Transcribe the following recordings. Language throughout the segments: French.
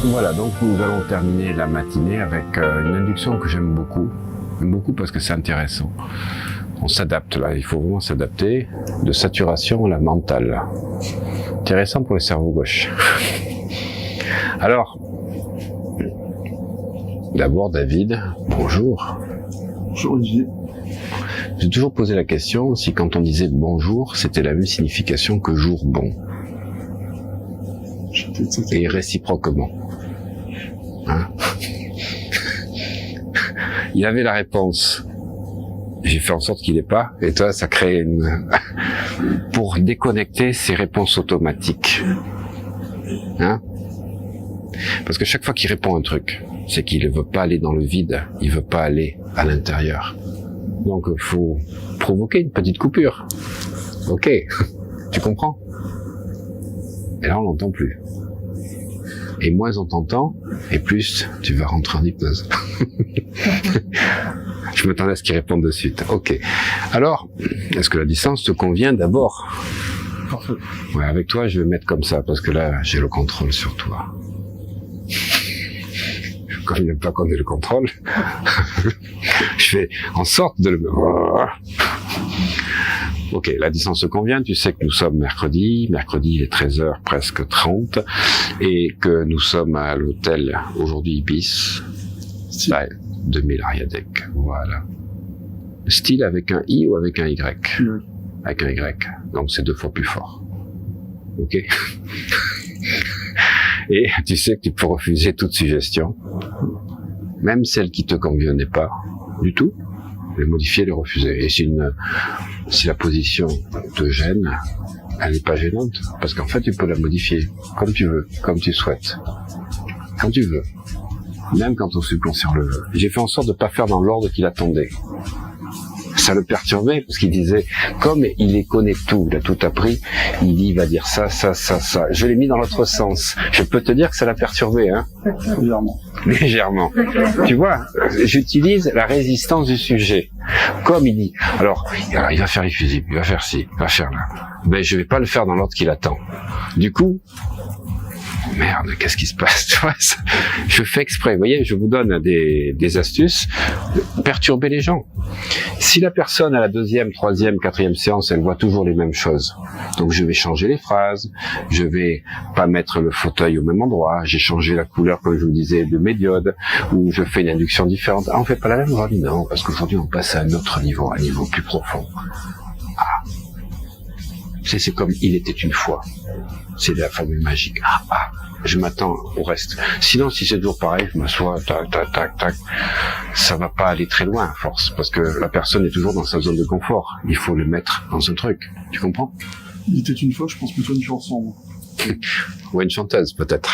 Voilà, donc nous allons terminer la matinée avec une induction que j'aime beaucoup parce que c'est intéressant. On s'adapte là, il faut vraiment s'adapter. De saturation à la mentale. Intéressant pour le cerveau gauche. Alors, d'abord David, bonjour. Bonjour Olivier. J'ai toujours posé la question si quand on disait bonjour, c'était la même signification que jour bon. Et réciproquement. Hein? Il avait la réponse. J'ai fait en sorte qu'il n'ait pas. Et toi, ça crée une... pour déconnecter ces réponses automatiques. Hein? Parce que chaque fois qu'il répond un truc, c'est qu'il ne veut pas aller dans le vide. Il ne veut pas aller à l'intérieur. Donc, il faut provoquer une petite coupure. Ok. Tu comprends? Et là, on l'entend plus. Et moins on t'entend, et plus tu vas rentrer en hypnose. Je m'attendais à ce qu'il réponde de suite. Ok. Alors, est-ce que la distance te convient d'abord? Parfait. Ouais, avec toi, je vais mettre comme ça, parce que là, j'ai le contrôle sur toi. Comme il n'aime pas qu'on ait le contrôle, je fais en sorte de le... Ok, la distance te convient, tu sais que nous sommes mercredi il est 13h presque 30, et que nous sommes à l'hôtel aujourd'hui Ibis, 2000 Ariadec, voilà. Style avec un I ou avec un Y? Oui. Avec un Y, donc c'est 2 fois plus fort. Ok. Et tu sais que tu peux refuser toute suggestion, même celle qui te convenait pas du tout, les modifier, les refuser. Et si la position te gêne, elle n'est pas gênante, parce qu'en fait tu peux la modifier comme tu veux, comme tu souhaites, quand tu veux, même quand ton subconscient le veut. J'ai fait en sorte de pas faire dans l'ordre qu'il attendait. Ça le perturbait, parce qu'il disait, comme il les connaît tout, il a tout appris, il dit, il va dire ça. Je l'ai mis dans l'autre sens. Je peux te dire que ça l'a perturbé, hein. Légèrement. Tu vois, j'utilise la résistance du sujet. Comme il dit, alors il va faire les fusibles, il va faire ci, il va faire là. Mais je vais pas le faire dans l'ordre qu'il attend. Du coup, merde, qu'est-ce qui se passe? Tu vois, je fais exprès. Vous voyez, je vous donne des astuces. Perturber les gens. Si la personne à la 2e, 3e, 4e séance, elle voit toujours les mêmes choses. Donc je vais changer les phrases, je vais pas mettre le fauteuil au même endroit, j'ai changé la couleur, comme je vous disais, de mes diodes, ou je fais une induction différente. Ah, on fait pas la même aujourd'hui? Non, parce qu'aujourd'hui on passe à un autre niveau, un niveau plus profond. Ah. C'est comme il était une fois. C'est la formule magique. Je m'attends au reste. Sinon, si c'est toujours pareil, je m'assois, tac, ça va pas aller très loin à force, parce que la personne est toujours dans sa zone de confort. Il faut le mettre dans un truc. Tu comprends? Il était une fois, je pense plutôt une chanson. Moi. Ou une chanteuse, peut-être.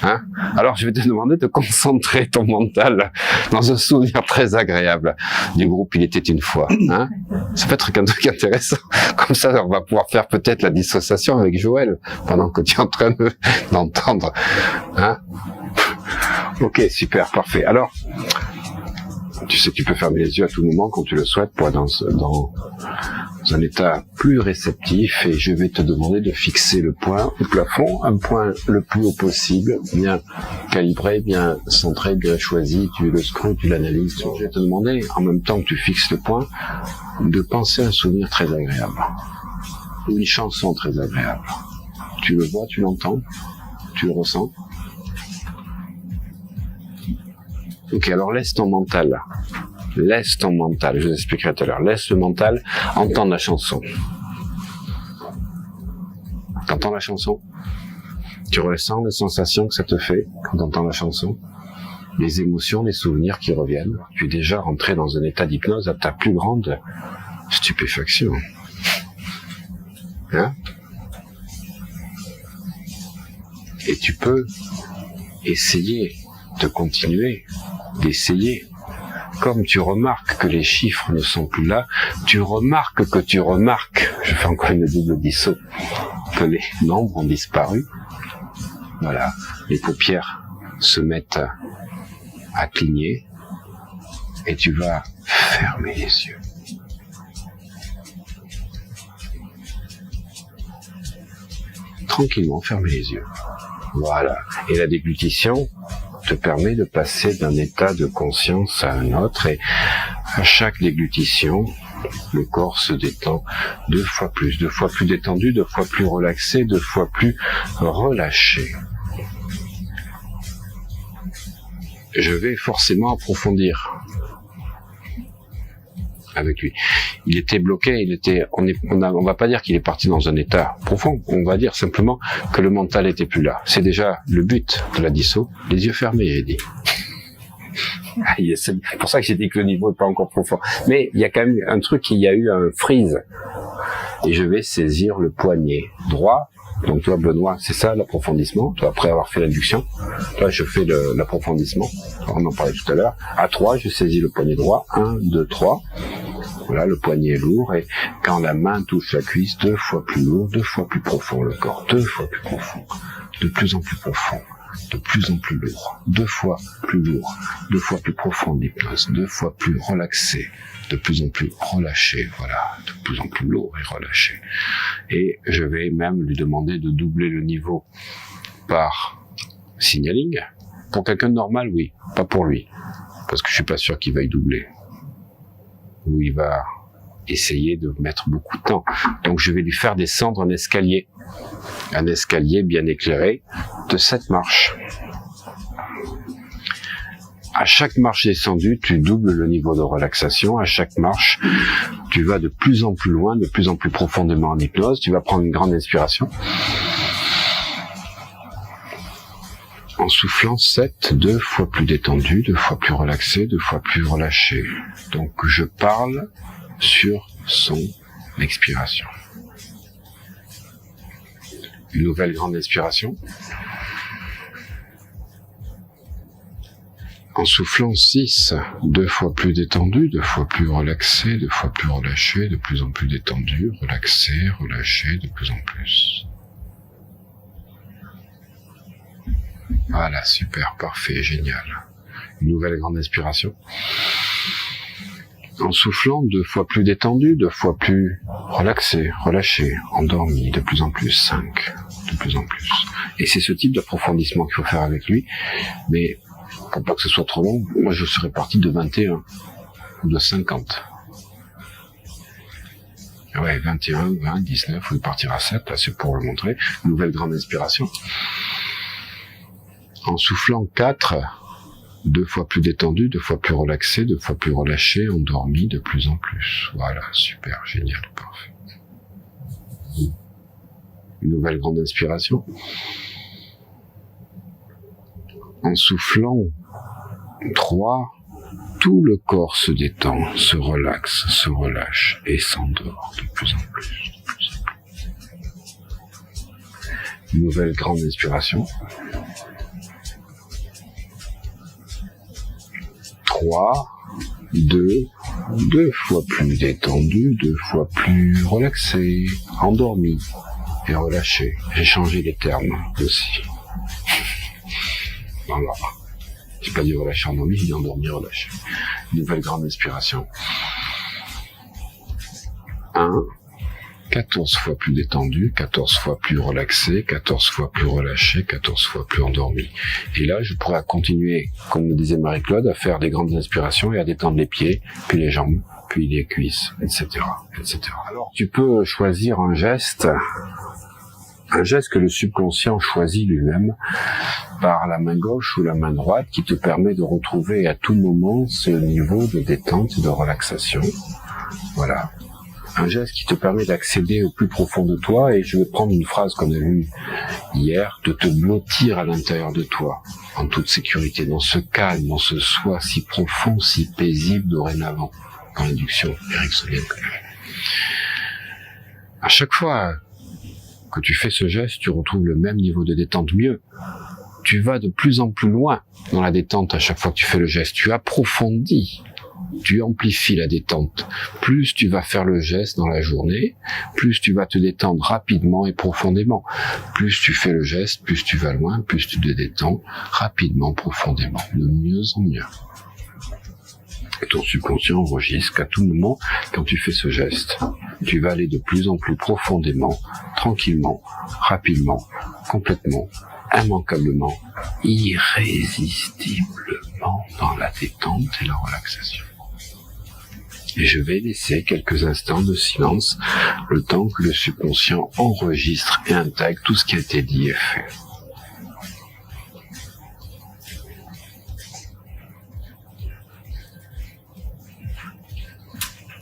Hein? Alors, je vais te demander de concentrer ton mental dans un souvenir très agréable du groupe Il était une fois. Hein? Ça peut être un truc intéressant. Comme ça, on va pouvoir faire peut-être la dissociation avec Joël pendant que tu es en train d'entendre. Hein? Ok, super, parfait. Alors, tu sais que tu peux fermer les yeux à tout moment quand tu le souhaites pour être dans un état plus réceptif, et je vais te demander de fixer le point au plafond, un point le plus haut possible, bien calibré, bien centré, bien choisi, tu le scrutes, tu l'analyses. Je vais te demander, en même temps que tu fixes le point, de penser à un souvenir très agréable, ou une chanson très agréable. Tu le vois, tu l'entends, tu le ressens. Ok, alors laisse ton mental, je vous expliquerai tout à l'heure, laisse le mental entendre la chanson. T'entends la chanson? Tu ressens les sensations que ça te fait quand t'entends la chanson? Les émotions, les souvenirs qui reviennent? Tu es déjà rentré dans un état d'hypnose à ta plus grande stupéfaction. Hein? Et tu peux essayer de continuer d'essayer. Comme tu remarques que les chiffres ne sont plus là, tu remarques que tu remarques, je fais encore une double disso, que les nombres ont disparu. Voilà, les paupières se mettent à cligner et tu vas fermer les yeux. Tranquillement, fermer les yeux. Voilà. Et la déglutition te permet de passer d'un état de conscience à un autre, et à chaque déglutition, le corps se détend 2 fois plus détendu, 2 fois plus relaxé, 2 fois plus relâché. Je vais forcément approfondir avec lui. Il était bloqué, on va pas dire qu'il est parti dans un état profond, on va dire simplement que le mental était plus là. C'est déjà le but de la disso, les yeux fermés, j'ai dit. C'est pour ça que j'ai dit que le niveau n'est pas encore profond. Mais il y a quand même un truc, il y a eu un freeze. Et je vais saisir le poignet droit. Donc toi, Benoît, c'est ça l'approfondissement. Toi, après avoir fait l'induction, toi, je fais l'approfondissement. On en parlait tout à l'heure. À 3, je saisis le poignet droit. 1, 2, 3. Voilà, le poignet est lourd. Et quand la main touche la cuisse, 2 fois plus lourd, 2 fois plus profond le corps. 2 fois plus profond. De plus en plus profond. De plus en plus lourd. 2 fois plus lourd. 2 fois plus profond d'hypnose. 2 fois plus relaxé. De plus en plus relâché, voilà, de plus en plus lourd et relâché. Et je vais même lui demander de doubler le niveau par signaling. Pour quelqu'un de normal, oui, pas pour lui, parce que je suis pas sûr qu'il veuille doubler. Ou il va essayer de mettre beaucoup de temps. Donc je vais lui faire descendre un escalier bien éclairé de 7 marches. À chaque marche descendue, tu doubles le niveau de relaxation. À chaque marche, tu vas de plus en plus loin, de plus en plus profondément en hypnose. Tu vas prendre une grande inspiration. En soufflant 7, 2 fois plus détendu, 2 fois plus relaxé, 2 fois plus relâché. Donc je parle sur son expiration. Une nouvelle grande inspiration. En soufflant 6, 2 fois plus détendu, 2 fois plus relaxé, 2 fois plus relâché, de plus en plus détendu, relaxé, relâché, de plus en plus. Voilà, super, parfait, génial. Une nouvelle grande inspiration. En soufflant 2 fois plus détendu, 2 fois plus relaxé, relâché, endormi, de plus en plus, 5, de plus en plus. Et c'est ce type d'approfondissement qu'il faut faire avec lui, mais pour pas que ce soit trop long, moi je serais parti de 21 ou de 50. Ouais, 21, 20, 19, on partir à 7, là c'est pour le montrer. Nouvelle grande inspiration. En soufflant 4, 2 fois plus détendu, 2 fois plus relaxé, 2 fois plus relâché, endormi de plus en plus. Voilà, super, génial, parfait. Une nouvelle grande inspiration. En soufflant 3, tout le corps se détend, se relaxe, se relâche et s'endort de plus en plus. Une nouvelle grande inspiration. 3, 2 fois plus détendu, 2 fois plus relaxé, endormi et relâché. J'ai changé les termes aussi. Voilà. J'ai pas dit relâché, endormi, j'ai dit endormi, relâché. Nouvelle grande inspiration. 1, 14 fois plus détendu, 14 fois plus relaxé, 14 fois plus relâché, 14 fois plus endormi. Et là, je pourrais continuer, comme me disait Marie-Claude, à faire des grandes inspirations et à détendre les pieds, puis les jambes, puis les cuisses, etc., etc. Alors, tu peux choisir un geste que le subconscient choisit lui-même par la main gauche ou la main droite qui te permet de retrouver à tout moment ce niveau de détente et de relaxation. Voilà. Un geste qui te permet d'accéder au plus profond de toi, et je vais prendre une phrase qu'on a vue hier, de te blottir à l'intérieur de toi, en toute sécurité, dans ce calme, dans ce soi si profond, si paisible dorénavant, dans l'induction ericksonienne. À chaque fois que tu fais ce geste, tu retrouves le même niveau de détente, mieux. tu vas de plus en plus loin dans la détente à chaque fois que tu fais le geste. Tu approfondis, tu amplifies la détente. Plus tu vas faire le geste dans la journée, plus tu vas te détendre rapidement et profondément. Plus tu fais le geste, plus tu vas loin, plus tu te détends rapidement, profondément, de mieux en mieux. Et ton subconscient enregistre qu'à tout moment, quand tu fais ce geste, tu vas aller de plus en plus profondément, tranquillement, rapidement, complètement, immanquablement, irrésistiblement dans la détente et la relaxation. Et je vais laisser quelques instants de silence, le temps que le subconscient enregistre et intègre tout ce qui a été dit et fait.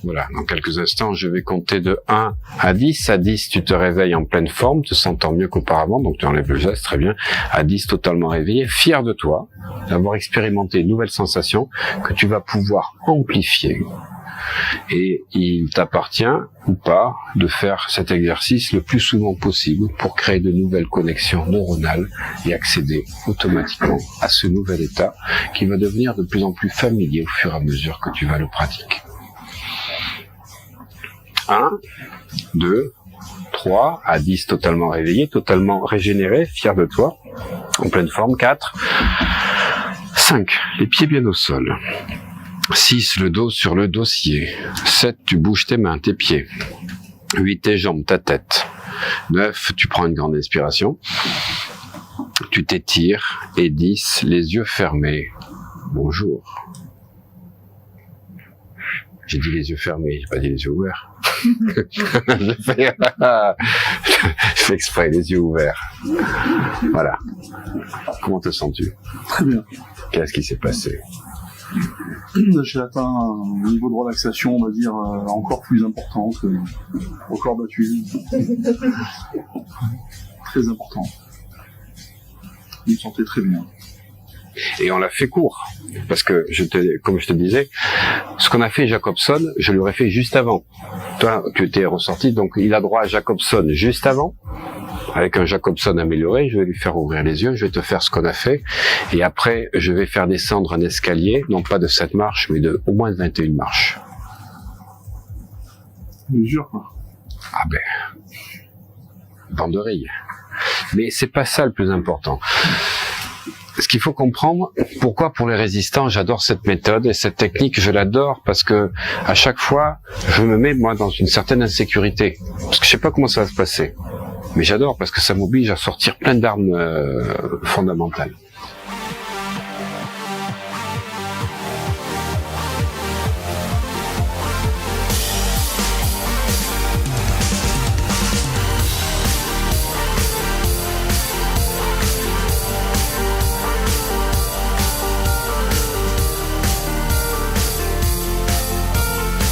Voilà, dans quelques instants, je vais compter de 1 à 10. À 10, tu te réveilles en pleine forme, te sentant mieux qu'auparavant, donc tu enlèves le geste, très bien. À 10, totalement réveillé, fier de toi, d'avoir expérimenté une nouvelle sensation que tu vas pouvoir amplifier. Et il t'appartient, ou pas, de faire cet exercice le plus souvent possible pour créer de nouvelles connexions neuronales et accéder automatiquement à ce nouvel état qui va devenir de plus en plus familier au fur et à mesure que tu vas le pratiquer. 1, 2, 3, à 10, totalement réveillé, totalement régénéré, fier de toi, en pleine forme. 4, 5, les pieds bien au sol. 6, le dos sur le dossier. 7, tu bouges tes mains, tes pieds. 8, tes jambes, ta tête. 9, tu prends une grande inspiration. Tu t'étires. Et 10, les yeux fermés. Bonjour. J'ai dit les yeux fermés, j'ai pas dit les yeux ouverts. je fais exprès, les yeux ouverts. Voilà. Comment te sens-tu? Très bien. Qu'est-ce qui s'est passé? J'ai atteint un niveau de relaxation, on va dire, encore plus important que record battu. Très important. Je me sentais très bien. Et on l'a fait court, parce que comme je te disais, ce qu'on a fait Jacobson, je l'aurais fait juste avant. Toi, tu t'es ressorti, donc il a droit à Jacobson juste avant. Avec un Jacobson amélioré, je vais lui faire ouvrir les yeux, je vais te faire ce qu'on a fait, et après, je vais faire descendre un escalier, non pas de 7 marches, mais de au moins 21 marches. Mesure, quoi. Ah ben, banderille. Mais c'est pas ça le plus important. Ce qu'il faut comprendre, pourquoi pour les résistants, j'adore cette méthode et cette technique, je l'adore parce que à chaque fois, je me mets moi dans une certaine insécurité. Parce que je sais pas comment ça va se passer. Mais j'adore parce que ça m'oblige à sortir plein d'armes fondamentales.